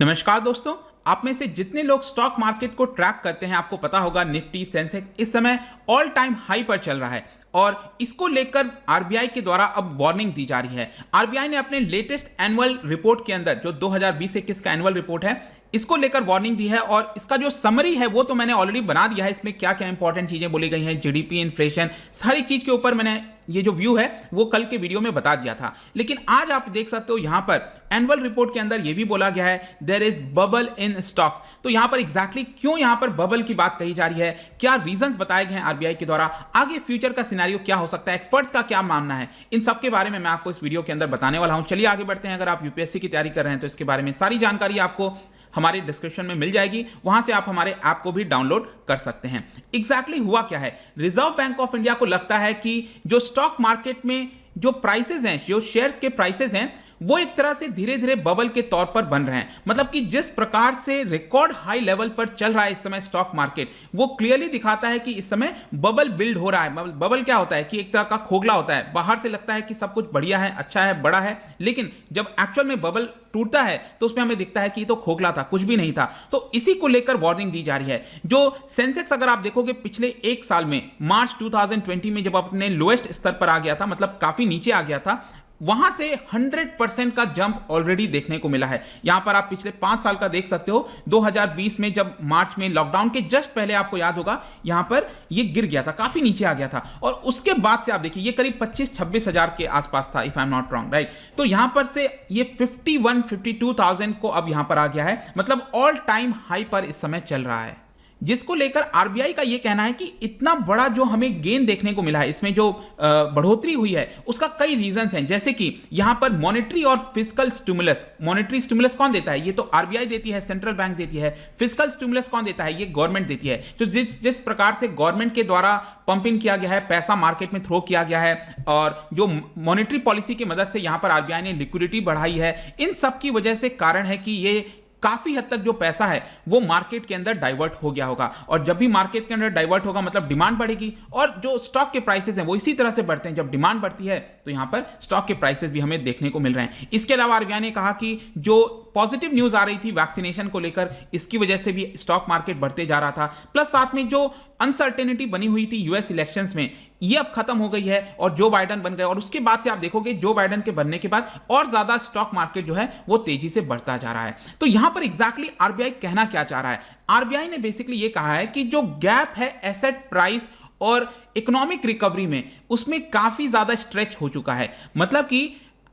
नमस्कार दोस्तों, आप में से जितने लोग स्टॉक मार्केट को ट्रैक करते हैं आपको पता होगा निफ्टी सेंसेक्स इस समय ऑल टाइम हाई पर चल रहा है और इसको लेकर आरबीआई के द्वारा अब वार्निंग दी जा रही है। आरबीआई ने अपने लेटेस्ट एनुअल रिपोर्ट के अंदर जो 2020-21 का एनुअल रिपोर्ट है इसको लेकर वार्निंग दी है और इसका जो समरी है वो तो मैंने ऑलरेडी बना दिया है। इसमें क्या क्या इंपॉर्टेंट चीजें बोली गई हैं, जीडीपी, इन्फ्लेशन, सारी चीज के ऊपर मैंने ये जो व्यू है वो कल के वीडियो में बता दिया था। लेकिन आज आप देख सकते हो यहां पर एनुअल रिपोर्ट के अंदर ये भी बोला गया है there is bubble in stock. तो यहां पर एग्जैक्टली क्यों यहां पर बबल की बात कही जा रही है, क्या रीजंस बताए गए हैं आरबीआई के द्वारा, आगे फ्यूचर का सिनेरियो क्या हो सकता है, एक्सपर्ट्स का क्या मानना है, इन सब के बारे में मैं आपको इस वीडियो के अंदर बताने वाला हूं। चलिए आगे बढ़ते हैं। अगर आप यूपीएससी की तैयारी कर रहे हैं तो इसके बारे में सारी जानकारी आपको हमारे डिस्क्रिप्शन में मिल जाएगी, वहां से आप हमारे ऐप को भी डाउनलोड कर सकते हैं। एग्जैक्टली हुआ क्या है, रिजर्व बैंक ऑफ इंडिया को लगता है कि जो स्टॉक मार्केट में जो प्राइसेस हैं, जो शेयर्स के प्राइसेस हैं वो एक तरह से धीरे धीरे बबल के तौर पर बन रहे हैं। मतलब कि जिस प्रकार से रिकॉर्ड हाई लेवल पर चल रहा है इस समय स्टॉक मार्केट, वो क्लियरली दिखाता है कि इस समय बबल बिल्ड हो रहा है। बबल क्या होता है कि एक तरह का खोखला होता है, बाहर से लगता है कि सब कुछ बढ़िया है, अच्छा है, बड़ा है, लेकिन जब एक्चुअल में बबल टूटता है तो उसमें हमें दिखता है कि ये तो खोखला था, कुछ भी नहीं था। तो इसी को लेकर वार्निंग दी जा रही है। जो सेंसेक्स अगर आप देखोगे पिछले एक साल में मार्च 2020 में जब अपने लोएस्ट स्तर पर आ गया था, मतलब काफी नीचे आ गया था, वहां से 100% का जंप ऑलरेडी देखने को मिला है। यहां पर आप पिछले 5 साल का देख सकते हो। 2020 में जब मार्च में लॉकडाउन के जस्ट पहले आपको याद होगा यहां पर ये गिर गया था, काफी नीचे आ गया था और उसके बाद से आप देखिए ये करीब 25-26 हजार के आसपास था, if I am not wrong, right. तो यहां पर से ये 51-52,000 को अब यहां पर आ गया है, मतलब ऑल टाइम हाई पर इस समय चल रहा है। जिसको लेकर आरबीआई का यह कहना है कि इतना बड़ा जो हमें गेन देखने को मिला है, इसमें जो बढ़ोतरी हुई है उसका कई रीजंस हैं। जैसे कि यहां पर मॉनेटरी और फिस्कल स्टिमुलस, मॉनेटरी स्टिमुलस कौन देता है, ये तो आरबीआई देती है, सेंट्रल बैंक देती है। फिस्कल स्टिमुलस कौन देता है, ये गवर्नमेंट देती है। तो जिस प्रकार से गवर्नमेंट के द्वारा पंप इन किया गया है, पैसा मार्केट में थ्रो किया गया है और जो मॉनेटरी पॉलिसी की मदद से यहां पर आरबीआई ने लिक्विडिटी बढ़ाई है, इन सब की वजह से कारण है कि ये काफी हद तक जो पैसा है वो मार्केट के अंदर डाइवर्ट हो गया होगा और जब भी मार्केट के अंदर डाइवर्ट होगा मतलब डिमांड बढ़ेगी और जो स्टॉक के प्राइसेस हैं वो इसी तरह से बढ़ते हैं। जब डिमांड बढ़ती है तो यहां पर स्टॉक के प्राइसेस भी हमें देखने को मिल रहे हैं। इसके अलावा आरबीआई ने कहा कि जो पॉजिटिव न्यूज आ रही थी वैक्सीनेशन को लेकर, इसकी वजह से भी स्टॉक मार्केट बढ़ते जा रहा था, प्लस साथ में जो अनसर्टेनिटी बनी हुई थी यूएस इलेक्शंस में ये अब खत्म हो गई है और जो बाइडेन बन गए और उसके बाद से आप देखोगे जो बाइडेन के बनने के बाद और ज्यादा स्टॉक मार्केट जो है वो तेजी से बढ़ता जा रहा है। तो यहां पर एग्जैक्टली आरबीआई कहना क्या चाह रहा है, आरबीआई ने बेसिकली ये कहा है कि जो गैप है एसेट प्राइस और इकोनॉमिक रिकवरी में, उसमें काफी ज्यादा स्ट्रेच हो चुका है। मतलब कि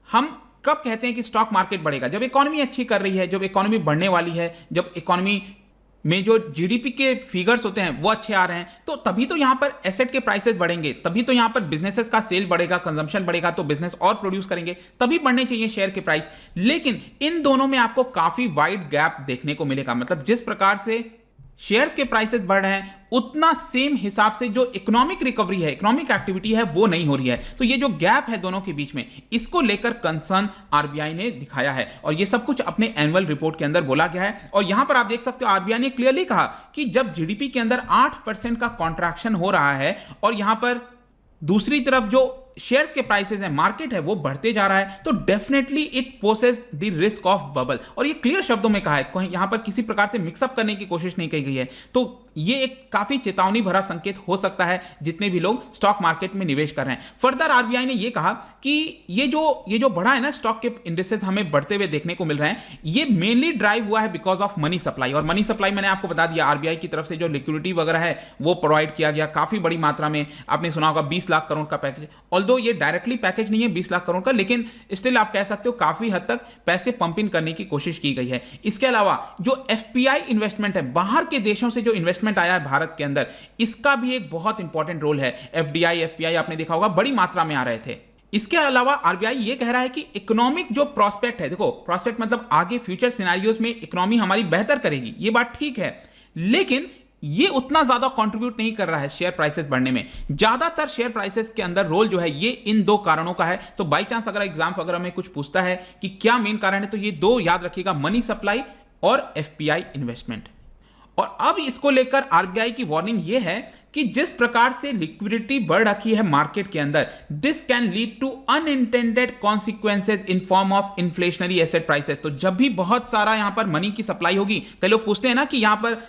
हम कब कहते हैं कि स्टॉक मार्केट बढ़ेगा, जब इकोनॉमी अच्छी कर रही है, जब इकोनॉमी बढ़ने वाली है, जब इकोनॉमी में जो जीडीपी के फिगर्स होते हैं वो अच्छे आ रहे हैं, तो तभी तो यहां पर एसेट के प्राइसेस बढ़ेंगे, तभी तो यहां पर बिजनेसेस का सेल बढ़ेगा, कंजम्पशन बढ़ेगा तो बिजनेस और प्रोड्यूस करेंगे, तभी बढ़ने चाहिए शेयर के प्राइस। लेकिन इन दोनों में आपको काफी वाइड गैप देखने को मिलेगा। मतलब जिस प्रकार से शेयर्स के प्राइसेस बढ़ रहे हैं उतना सेम हिसाब से जो इकोनॉमिक रिकवरी है, इकोनॉमिक एक्टिविटी है वो नहीं हो रही है। तो ये जो गैप है दोनों के बीच में, इसको लेकर कंसर्न आरबीआई ने दिखाया है और ये सब कुछ अपने एनुअल रिपोर्ट के अंदर बोला गया है। और यहां पर आप देख सकते हो आरबीआई ने क्लियरली कहा कि जब जीडीपी के अंदर 8% का कॉन्ट्रैक्शन हो रहा है और यहां पर दूसरी तरफ जो शेयर्स के प्राइसेस हैं, मार्केट है वो बढ़ते जा रहा है, तो definitely it poses the risk of bubble. और ये क्लियर शब्दों में कहा है, कहीं यहां पर किसी प्रकार से मिक्सअप करने की कोशिश नहीं की गई है। तो ये एक काफी चेतावनी भरा संकेत हो सकता है जितने भी लोग स्टॉक मार्केट में निवेश कर रहे हैं। फर्दर आरबीआई ने ये कहा कि ये जो बढ़ा है ना स्टॉक के इंडेक्सेस हमें बढ़ते हुए देखने को मिल रहे हैं, ये मेनली ड्राइव हुआ है बिकॉज ऑफ मनी सप्लाई। और मनी सप्लाई मैंने आपको बता दिया, आरबीआई की तरफ से जो लिक्विडिटी वगैरह है वो प्रोवाइड किया गया काफी बड़ी मात्रा में। आपने सुना होगा 20 लाख करोड़ का पैकेज, ऑल्दो ये डायरेक्टली पैकेज नहीं है 20 लाख करोड़ का, लेकिन स्टिल आप कह सकते हो काफी हद तक पैसे पंप इन करने की कोशिश की गई है। इसके अलावा जो एफपीआई इन्वेस्टमेंट है, बाहर के देशों से जो इन्वेस्टमेंट आया है भारत के अंदर, इसका भी एक बहुत इंपॉर्टेंट रोल है। एफडीआई, एफपीआई आपने देखा होगा बड़ी मात्रा में आ रहे थे। इसके अलावा आरबीआई ये कह रहा है कि इकोनॉमिक जो प्रोस्पेक्ट है, देखो प्रोस्पेक्ट मतलब आगे फ्यूचर सिनेरियोज में इकोनॉमी हमारी बेहतर करेगी, ये बात ठीक है, लेकिन ये उतना ज्यादा कंट्रीब्यूट नहीं कर रहा है शेयर प्राइसेस बढ़ने में। ज्यादातर शेयर प्राइसेस के अंदर रोल जो है ये इन दो कारणों का है। तो बाई चांस अगर एग्जाम वगैरह में कुछ पूछता है कि क्या मेन कारण है, तो ये दो याद रखिएगा, मनी सप्लाई और एफपीआई इन्वेस्टमेंट। और अब इसको लेकर आरबीआई की वार्निंग ये है कि जिस प्रकार से लिक्विडिटी बढ़ रखी है मार्केट के अंदर, this can lead to unintended consequences in form of inflationary asset prices. तो जब भी बहुत सारा यहां पर मनी की सप्लाई होगी, कई लोग पूछते हैं ना कि यहां पर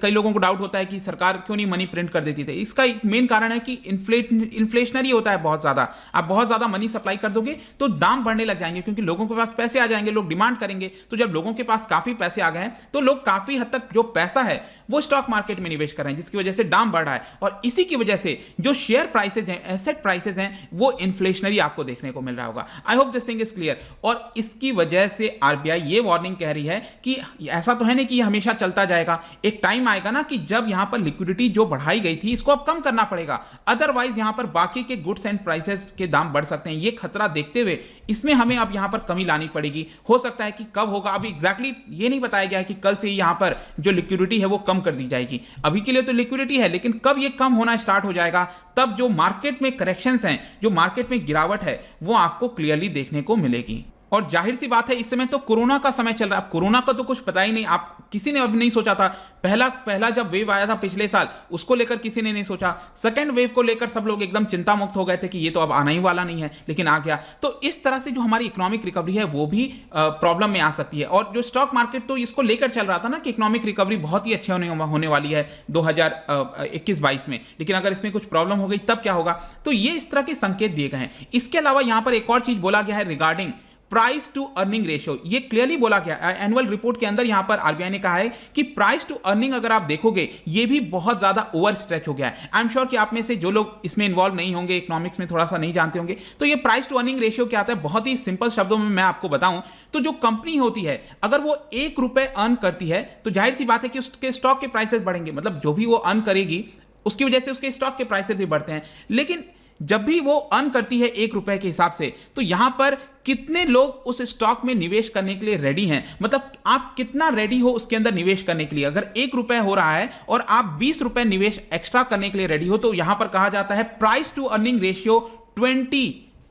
कई लोगों को डाउट होता है कि सरकार क्यों नहीं मनी प्रिंट कर देती थी। इसका एक मेन कारण है कि इन्फ्लेशनरी होता है बहुत ज्यादा। आप बहुत ज्यादा मनी सप्लाई कर दोगे तो दाम बढ़ने लग जाएंगे, क्योंकि लोगों के पास पैसे आ जाएंगे, लोग डिमांड करेंगे। तो जब लोगों के पास काफी पैसे आ गए हैं तो लोग काफी हद तक जो पैसा है वो स्टॉक मार्केट में निवेश कर रहे हैं, जिसकी वजह से दाम बढ़ रहा है। और इसी की वजह से जो शेयर प्राइसेज हैं, एसेट प्राइसेज हैं, वो इन्फ्लेशनरी आपको देखने को मिल रहा होगा। I hope this thing is clear. और इसकी वजह से आरबीआई ये वार्निंग कह रही है कि ऐसा तो है नहीं कि ये हमेशा चलता जाएगा, एक टाइम आएगा ना कि जब यहां पर लिक्विडिटी जो बढ़ाई गई थी इसको अब कम करना पड़ेगा, अदरवाइज यहां पर बाकी के गुड्स एंड प्राइसेस के दाम बढ़ सकते हैं। ये खतरा देखते हुए इसमें हमें अब यहां पर कमी लानी पड़ेगी। हो सकता है कि कब होगा, अभी एग्जैक्टली ये नहीं बताया गया है कि कल से यहां पर जो लिक्विडिटी है वो कम कर दी जाएगी। अभी के लिए तो लिक्विडिटी है, लेकिन कब ये कम होना स्टार्ट हो जाएगा, तब जो मार्केट में करेक्शंस हैं, जो मार्केट में गिरावट है, वो आपको क्लियरली देखने को मिलेगी। और जाहिर सी बात है इस समय तो कोरोना का समय चल रहा है। अब कोरोना का तो कुछ पता ही नहीं, आप किसी ने अभी नहीं सोचा था। पहला जब वेव आया था पिछले साल, उसको लेकर किसी ने नहीं सोचा। सेकंड वेव को लेकर सब लोग एकदम चिंता मुक्त हो गए थे कि ये तो अब आना ही वाला नहीं है, लेकिन आ गया। तो इस तरह से जो हमारी इकोनॉमिक रिकवरी है वो भी प्रॉब्लम में आ सकती है। और जो स्टॉक मार्केट तो इसको लेकर चल रहा था ना कि इकोनॉमिक रिकवरी बहुत ही अच्छे होने वाली है 2021-22 में, लेकिन अगर इसमें कुछ प्रॉब्लम हो गई तब क्या होगा। तो ये इस तरह के संकेत दिए गए हैं। इसके अलावा यहां पर एक और चीज बोला गया है regarding price to earning ratio. ये क्लियरली बोला गया एनुअल रिपोर्ट के अंदर, यहां पर आरबीआई ने कहा है कि प्राइस टू अर्निंग अगर आप देखोगे ये भी बहुत ज्यादा ओवर स्ट्रेच हो गया है। आई एम श्योर कि आप में से जो लोग इसमें इन्वॉल्व नहीं होंगे, इकोनॉमिक्स में थोड़ा सा नहीं जानते होंगे, तो ये प्राइस टू अर्निंग रेशियो क्या आता है, बहुत ही सिंपल शब्दों में मैं आपको बताऊं तो जो कंपनी होती है अगर वो ₹1 अर्न करती है तो जाहिर सी बात है कि उसके स्टॉक के प्राइसेस बढ़ेंगे, मतलब जो भी वो अर्न करेगी उसकी वजह से उसके स्टॉक के प्राइसेस भी बढ़ते हैं। लेकिन जब भी वो अर्न करती है ₹1 के हिसाब से, तो यहां पर कितने लोग उस स्टॉक में निवेश करने के लिए रेडी हैं, मतलब आप कितना रेडी हो उसके अंदर निवेश करने के लिए। अगर ₹1 हो रहा है और आप ₹20 निवेश एक्स्ट्रा करने के लिए रेडी हो, तो यहां पर कहा जाता है प्राइस टू अर्निंग रेशियो 20,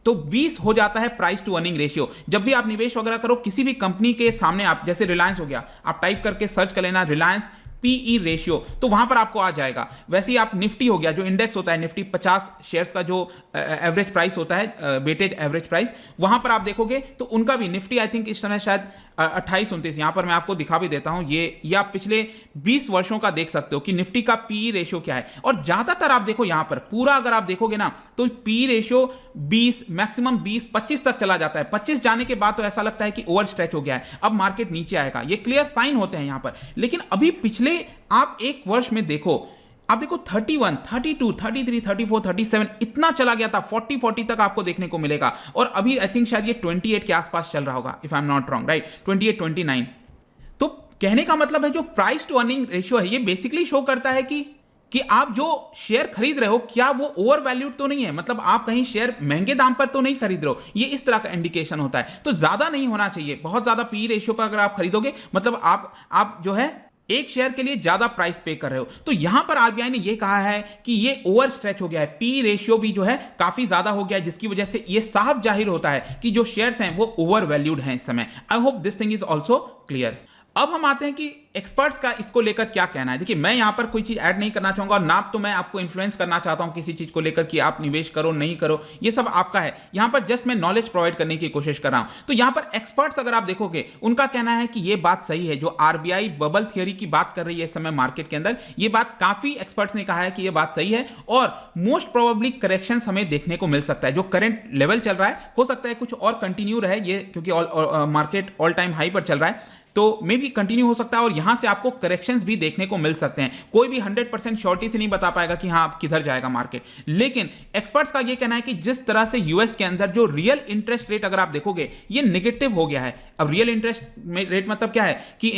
तो 20 हो जाता है प्राइस टू अर्निंग रेशियो। जब भी आप निवेश वगैरह करो किसी भी कंपनी के सामने, आप जैसे रिलायंस हो गया, आप टाइप करके सर्च कर लेना रिलायंस पीई रेशियो, तो वहां पर आपको आ जाएगा। वैसे ही आप निफ्टी हो गया, जो इंडेक्स होता है निफ्टी 50 शेयर्स का जो एवरेज प्राइस होता है, वेटेज एवरेज प्राइस, वहां पर आप देखोगे तो उनका भी निफ्टी आई थिंक इस समय शायद 28-29, यहां पर मैं आपको दिखा भी देता हूं। ये आप पिछले 20 वर्षों का देख सकते हो कि निफ्टी का पीई रेशियो क्या है। और ज्यादातर आप देखो यहां पर पूरा अगर आप देखोगे ना तो पीई रेशियो 20, मैक्सिमम 20-25 तक चला जाता है। 25 जाने के बाद तो ऐसा लगता है कि ओवर स्ट्रेच हो गया है, अब मार्केट नीचे आएगा। ये क्लियर साइन होते हैं यहां पर। लेकिन अभी पिछले आप एक वर्ष में देखो, आप देखो 31, 32, 33, 34, 37 इतना चला गया था, 40 तक आपको देखने को मिलेगा। और अभी आई थिंक शायद ये 28 के आसपास चल रहा होगा, if I am not wrong, right, 28, 29। तो कहने का मतलब है जो प्राइस टू अर्निंग रेशियो है ये बेसिकली शो करता है कि आप जो शेयर खरीद रहे हो क्या वो ओवर वैल्यूड तो नहीं है, मतलब आप कहीं शेयर महंगे दाम पर तो नहीं खरीद रहे हो। ये इस तरह का इंडिकेशन होता है। तो ज्यादा नहीं होना चाहिए, बहुत ज्यादा पी रेशियो पर अगर आप खरीदोगे मतलब आप जो है एक शेयर के लिए ज्यादा प्राइस पे कर रहे हो। तो यहां पर आरबीआई ने यह कहा है कि ये ओवर स्ट्रेच हो गया है, पी रेशियो भी जो है काफी ज्यादा हो गया है, जिसकी वजह से ये साफ जाहिर होता है कि जो शेयर्स हैं वो ओवर वैल्यूड हैं इस समय। I hope this thing is also clear. अब हम आते हैं कि एक्सपर्ट्स का इसको लेकर क्या कहना है। देखिए मैं यहां पर कोई चीज ऐड नहीं करना चाहूंगा और ना तो मैं आपको इन्फ्लुएंस करना चाहता हूं किसी चीज को लेकर कि आप निवेश करो नहीं करो, ये सब आपका है। यहां पर जस्ट मैं नॉलेज प्रोवाइड करने की कोशिश कर रहा हूं। तो यहां पर एक्सपर्ट्स अगर आप देखोगे उनका कहना है कि ये बात सही है, जो आरबीआई बबल थियरी की बात कर रही है इस समय मार्केट के अंदर, ये बात काफी एक्सपर्ट्स ने कहा है कि ये बात सही है और मोस्ट प्रोबेबली करेक्शन हमें देखने को मिल सकता है। जो करंट लेवल चल रहा है हो सकता है कुछ और कंटिन्यू रहे ये, क्योंकि मार्केट ऑल टाइम हाई पर चल रहा है, तो मे भी कंटिन्यू हो सकता है और यहां से आपको करेक्शंस भी देखने को मिल सकते हैं। कोई भी 100% श्योरिटी से नहीं बता पाएगा कि हां आप किधर जाएगा मार्केट। लेकिन एक्सपर्ट्स का यह कहना है कि जिस तरह से यूएस के अंदर जो रियल इंटरेस्ट रेट अगर आप देखोगे ये नेगेटिव हो गया है। अब रियल इंटरेस्ट रेट मतलब क्या है कि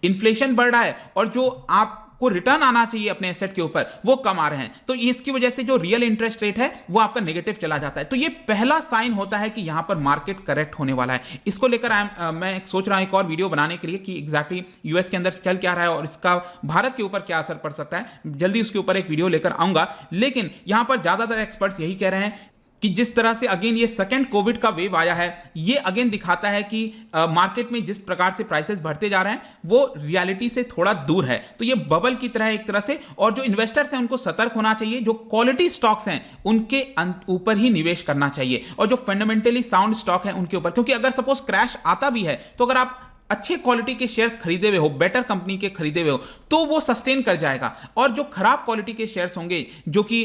इन्फ्लेशन बढ़ रहा है और जो आप को रिटर्न आना चाहिए अपने एसेट के ऊपर वो कम आ रहे हैं, तो इसकी वजह से जो रियल इंटरेस्ट रेट है वो आपका नेगेटिव चला जाता है। तो ये पहला साइन होता है कि यहां पर मार्केट करेक्ट होने वाला है। इसको लेकर मैं सोच रहा हूं एक और वीडियो बनाने के लिए कि एग्जैक्टली यूएस के अंदर चल क्या रहा है और इसका भारत के ऊपर क्या असर पड़ सकता है। जल्दी उसके ऊपर एक वीडियो लेकर आऊंगा। लेकिन यहां पर ज्यादातर एक्सपर्ट्स यही कह रहे हैं कि जिस तरह से अगेन ये सेकंड कोविड का वेव आया है, ये अगेन दिखाता है कि मार्केट में जिस प्रकार से प्राइसेस बढ़ते जा रहे हैं वो रियलिटी से थोड़ा दूर है। तो ये बबल की तरह एक तरह से, और जो इन्वेस्टर्स हैं उनको सतर्क होना चाहिए, जो क्वालिटी स्टॉक्स हैं उनके ऊपर ही निवेश करना चाहिए, और जो फंडामेंटली साउंड स्टॉक है उनके ऊपर, क्योंकि अगर सपोज क्रैश आता भी है तो अगर आप अच्छे क्वालिटी के शेयर्स खरीदे हुए हो, बेटर कंपनी के खरीदे हुए हो, तो वो सस्टेन कर जाएगा। और जो खराब क्वालिटी के शेयर्स होंगे, जो कि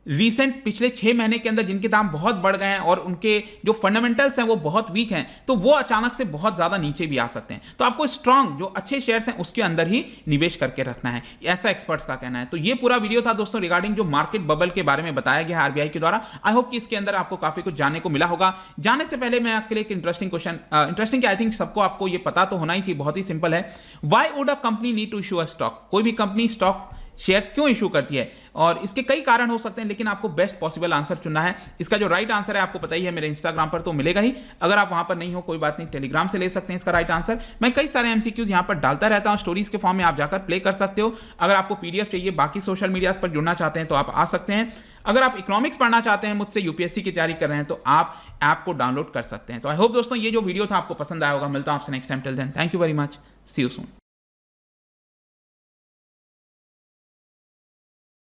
रीसेंट पिछले 6 महीने के अंदर जिनके दाम बहुत बढ़ गए हैं और उनके जो फंडामेंटल्स हैं वो बहुत वीक हैं, तो वो अचानक से बहुत ज़्यादा नीचे भी आ सकते हैं। तो आपको स्ट्रांग जो अच्छे शेयर्स हैं उसके अंदर ही निवेश करके रखना है, ऐसा एक्सपर्ट्स का कहना है। तो ये पूरा वीडियो था दोस्तों रिगार्डिंग जो मार्केट बबल के बारे में बताया गया है आरबीआई के द्वारा। आई होप कि इसके अंदर आपको काफ़ी कुछ जानने को मिला होगा। जाने से पहले मैं आपके लिए एक interesting question, interesting I think सबको आपको ये पता तो होना ही चाहिए, बहुत ही सिंपल है। Why would a company need to issue a stock? कोई भी कंपनी स्टॉक शेयर्स क्यों इशू करती है? और इसके कई कारण हो सकते हैं, लेकिन आपको बेस्ट पॉसिबल आंसर चुनना है। इसका जो राइट आंसर है आपको पता ही है, मेरे इंस्टाग्राम पर तो मिलेगा ही। अगर आप वहां पर नहीं हो कोई बात नहीं, टेलीग्राम से ले सकते हैं इसका राइट आंसर। मैं कई सारे एमसीक्यूज यहां पर डालता रहता हूं, स्टोरीज के फॉर्म में आप जाकर प्ले कर सकते हो। अगर आपको पीडीएफ चाहिए, बाकी सोशल मीडियाज पर जुड़ना चाहते हैं तो आप आ सकते हैं। अगर आप इकोनॉमिक्स पढ़ना चाहते हैं मुझसे, यूपीएससी की तैयारी कर रहे हैं, तो आप ऐप को डाउनलोड कर सकते हैं। तो आई होप दोस्तों ये जो वीडियो था आपको पसंद आया होगा। मिलता हूं आपसे next time. Till then thank you very much, see you soon.